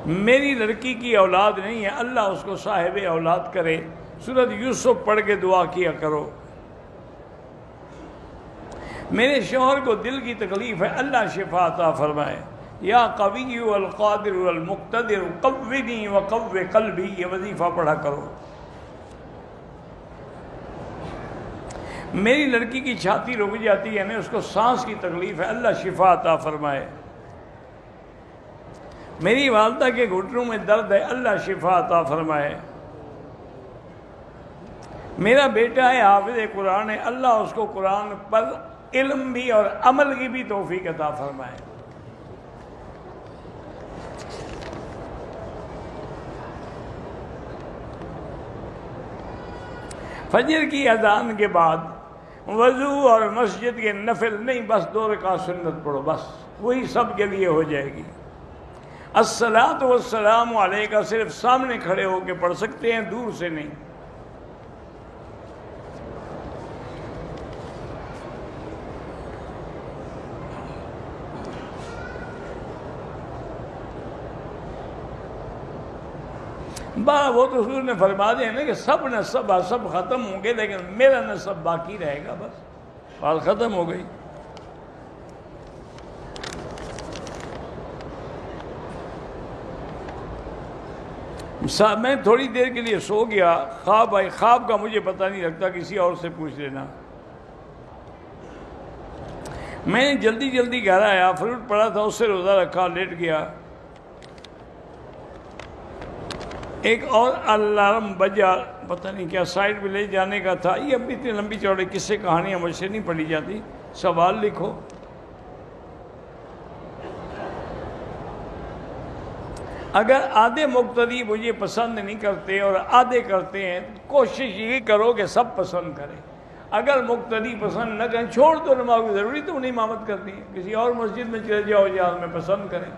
میری لڑکی کی اولاد نہیں ہے، اللہ اس کو صاحب اولاد کرے۔ سورۃ یوسف پڑھ کے دعا کیا کرو۔ میرے شوہر کو دل کی تکلیف ہے، اللہ شفا عطا فرمائے۔ یا قوی القادر المقتدر قوّنی وقوّ قلبی، یہ وظیفہ پڑھا کرو۔ میری لڑکی کی چھاتی رک جاتی ہے، یعنی اس کو سانس کی تکلیف ہے، اللہ شفا عطا فرمائے۔ میری والدہ کے گھٹنوں میں درد ہے، اللہ شفا عطا فرمائے۔ میرا بیٹا ہے حافظ قرآن ہے، اللہ اس کو قرآن پر علم بھی اور عمل کی بھی توفیق عطا فرمائے۔ فجر کی اذان کے بعد وضو اور مسجد کے نفل نہیں، بس 2 رکعت سنت پڑھو، بس وہی سب کے لیے ہو جائے گی۔ الصلاۃ والسلام علیکہ صرف سامنے کھڑے ہو کے پڑھ سکتے ہیں، دور سے نہیں۔ وہ تو حضور نے فرما دیا نا کہ سب نسب ختم ہوں گے، لیکن میرا نسب باقی رہے گا، بس بات ختم ہو گئی۔ میں تھوڑی دیر کے لیے سو گیا، خواب آئی، خواب کا مجھے پتہ نہیں لگتا، کسی اور سے پوچھ لینا۔ میں جلدی گھر آیا، فروٹ پڑا تھا، اس سے روزہ رکھا، لیٹ گیا۔ ایک اور الارم بجا، پتہ نہیں کیا، سائڈ پہ لے جانے کا تھا۔ یہ اب اتنی لمبی چوڑی قصے کہانیاں مجھ سے نہیں پڑھی جاتی، سوال لکھو۔ اگر آدھے مقتدی مجھے پسند نہیں کرتے اور آدھے کرتے ہیں، کوشش یہ کرو کہ سب پسند کریں۔ اگر مقتدی پسند نہ کریں، چھوڑ دو نماز کی، ضروری تو انہیں امامت کرنی ہے، کسی اور مسجد میں چلے جاؤ جہاں میں پسند کریں۔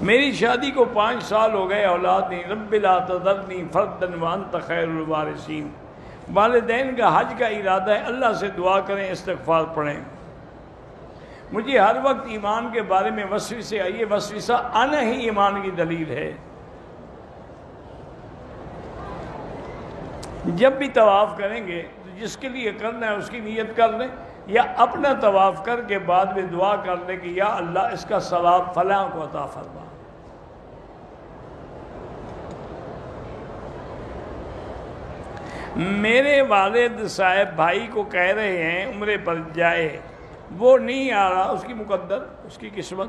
میری شادی کو 5 سال ہو گئے، اولاد نہیں، رب لا تذرنی فردا وانت خیر الوارثین۔ والدین کا حج کا ارادہ ہے، اللہ سے دعا کریں، استغفار پڑھیں۔ مجھے ہر وقت ایمان کے بارے میں وسوسے آئیے، وسوسہ آنا ہی ایمان کی دلیل ہے۔ جب بھی طواف کریں گے تو جس کے لیے کرنا ہے اس کی نیت کر لیں، یا اپنا طواف کر کے بعد میں دعا کر لیں کہ یا اللہ اس کا ثواب فلاں کو عطا فرما۔ میرے والد صاحب بھائی کو کہہ رہے ہیں عمرے پر جائے، وہ نہیں آ رہا، اس کی مقدر، اس کی قسمت۔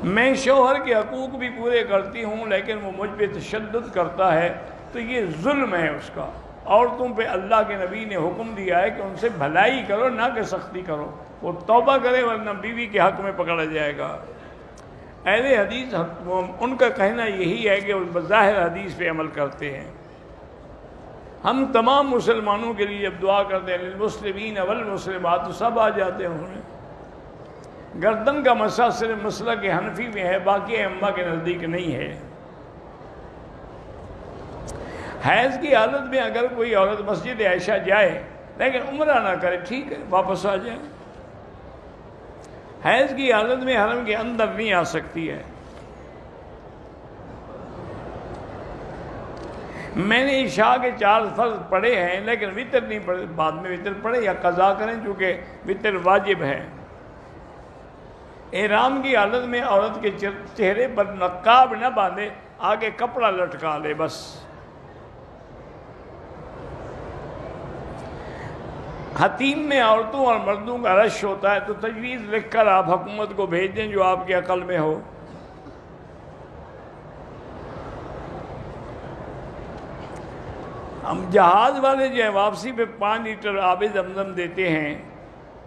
میں شوہر کے حقوق بھی پورے کرتی ہوں، لیکن وہ مجھ پہ تشدد کرتا ہے، تو یہ ظلم ہے اس کا۔ عورتوں پہ اللہ کے نبی نے حکم دیا ہے کہ ان سے بھلائی کرو، نہ کہ سختی کرو۔ وہ توبہ کرے ورنہ بیوی کے حق میں پکڑا جائے گا۔ اہل حدیث ان کا کہنا یہی ہے کہ وہ بظاہر حدیث پہ عمل کرتے ہیں۔ ہم تمام مسلمانوں کے لیے جب دعا کرتے ہیں للمسلمین والمسلمات، تو سب آ جاتے ہیں۔ گردن کا مسئلہ صرف مسئلہ کے حنفی میں ہے، باقی ائمہ کے نزدیک نہیں ہے۔ حیض کی حالت میں اگر کوئی عورت مسجد عائشہ جائے لیکن عمرہ نہ کرے، ٹھیک ہے، واپس آ جائے۔ حیض کی حالت میں حرم کے اندر نہیں آ سکتی ہے۔ میں نے عشاء کے 4 فرض پڑھے ہیں، لیکن وتر نہیں پڑھے، بعد میں وتر پڑھے یا قضا کریں، چونکہ وتر واجب ہے۔ احرام کی حالت میں عورت کے چہرے پر نقاب نہ باندھے، آگے کپڑا لٹکا لے بس۔ حتیم میں عورتوں اور مردوں کا رش ہوتا ہے، تو تجویز لکھ کر آپ حکومت کو بھیج دیں جو آپ کی عقل میں ہو۔ ہم جہاز والے جو ہیں واپسی پہ 5 لیٹر آب زمزم دیتے ہیں،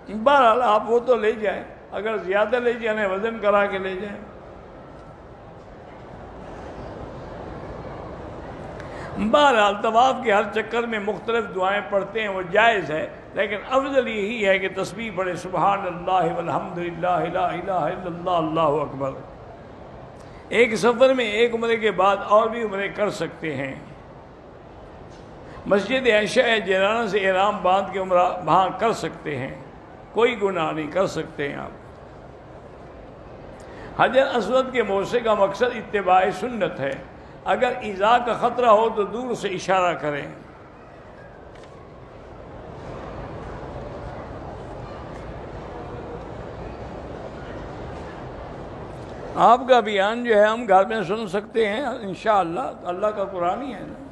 بہرحال آپ وہ تو لے جائیں، اگر زیادہ لے جانے وزن کرا کے لے جائیں۔ بہرحال طواف کے ہر چکر میں مختلف دعائیں پڑھتے ہیں، وہ جائز ہے، لیکن افضل یہی ہے کہ تسبیح پڑھے، سبحان اللہ والحمدللہ لا الہ الا اللہ اللہ اکبر۔ ایک سفر میں ایک عمرے کے بعد اور بھی عمرے کر سکتے ہیں۔ مسجد عائشہ جیرانہ سے احرام باندھ کے عمرہ وہاں کر سکتے ہیں، کوئی گناہ نہیں، کر سکتے ہیں آپ۔ حجر اسود کے بوسے کا مقصد اتباع سنت ہے، اگر ایذا کا خطرہ ہو تو دور سے اشارہ کریں۔ آپ کا بیان جو ہے ہم گھر میں سن سکتے ہیں انشاءاللہ، اللہ کا قرآن ہی ہے نا۔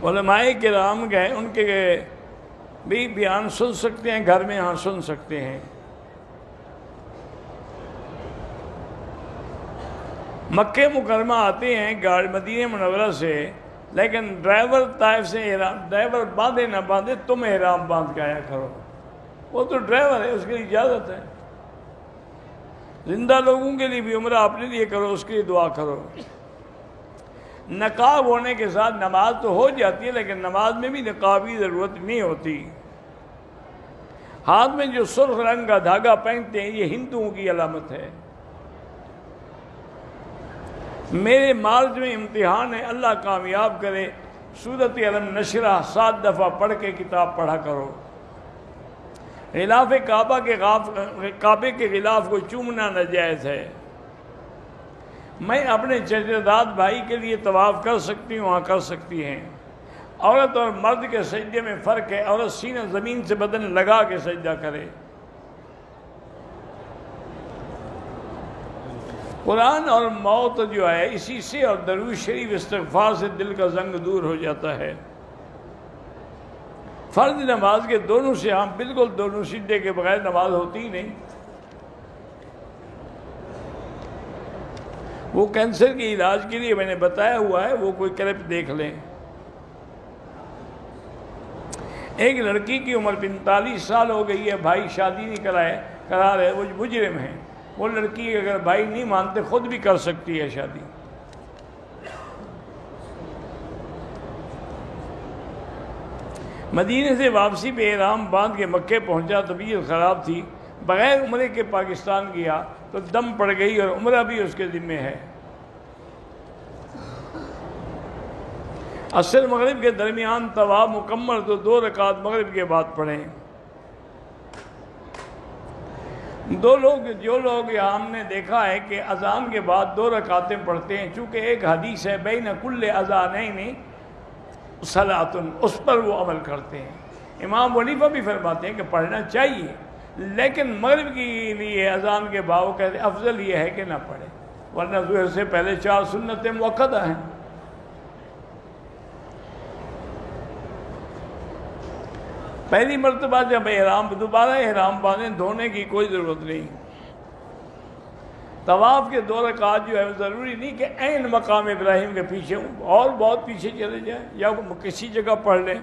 علماء کرام گئے، ان کے بھی بیان سن سکتے ہیں گھر میں، ہاں سن سکتے ہیں۔ مکہ مکرمہ آتے ہیں گاڑی مدینہ منورہ سے، لیکن ڈرائیور طائف سے ڈرائیور باندھے نہ باندھے، تم احرام باندھ کے آیا کرو، وہ تو ڈرائیور ہے، اس کے لیے اجازت ہے۔ زندہ لوگوں کے لیے بھی عمرہ اپنے لیے کرو، اس کے لیے دعا کرو۔ نقاب ہونے کے ساتھ نماز تو ہو جاتی ہے، لیکن نماز میں بھی نقاب کی ضرورت نہیں ہوتی۔ ہاتھ میں جو سرخ رنگ کا دھاگا پہنتے ہیں یہ ہندوؤں کی علامت ہے۔ میرے مارچ میں امتحان ہے، اللہ کامیاب کرے، سورۃ علم نشرہ 7 دفعہ پڑھ کے کتاب پڑھا کرو۔ غلاف کعبے کے غلاف کو چومنا ناجائز ہے۔ میں اپنے چچا داد بھائی کے لیے طواف کر سکتی ہوں، وہاں کر سکتی ہیں۔ عورت اور مرد کے سجدے میں فرق ہے، عورت سینہ زمین سے بدن لگا کے سجدہ کرے۔ قرآن اور موت جو ہے اسی سے، اور درود شریف استغفار سے دل کا زنگ دور ہو جاتا ہے۔ فرض نماز کے دونوں سے ہم بالکل دونوں سجدے کے بغیر نماز ہوتی ہی نہیں۔ وہ کینسر کے علاج کے لیے میں نے بتایا ہوا ہے، وہ کوئی کلپ دیکھ لیں۔ ایک لڑکی کی عمر 45 سال ہو گئی ہے، بھائی شادی نہیں کرا رہے، وہ مجرم ہیں۔ وہ لڑکی اگر بھائی نہیں مانتے خود بھی کر سکتی ہے شادی۔ مدینے سے واپسی پہ احرام باندھ کے مکے پہنچا، طبیعت خراب تھی، بغیر عمرے کے پاکستان گیا تو دم پڑ گئی، اور عمرہ بھی اس کے ذمہ ہے۔ عصر مغرب کے درمیان طواف مکمل تو 2 رکعت مغرب کے بعد پڑھیں۔ جو لوگ یہاں ہم نے دیکھا ہے کہ اذان کے بعد 2 رکعتیں پڑھتے ہیں، چونکہ ایک حدیث ہے بین کل اذانین صلاۃ، اس پر وہ عمل کرتے ہیں۔ امام حنیفہ بھی فرماتے ہیں کہ پڑھنا چاہیے، لیکن مغرب کے لیے اذان کے بعد وہ کہتے ہیں افضل یہ ہے کہ نہ پڑھے، ورنہ ظہر سے پہلے 4 سنتیں مؤکدہ ہیں۔ پہلی مرتبہ جب دوبارہ احرام باندھیں، دھونے کی کوئی ضرورت نہیں۔ طواف کے 2 رکعت جو ہے ضروری نہیں کہ عین مقام ابراہیم کے پیچھے اور بہت پیچھے چلے جائیں، یا کسی جگہ پڑھ لیں۔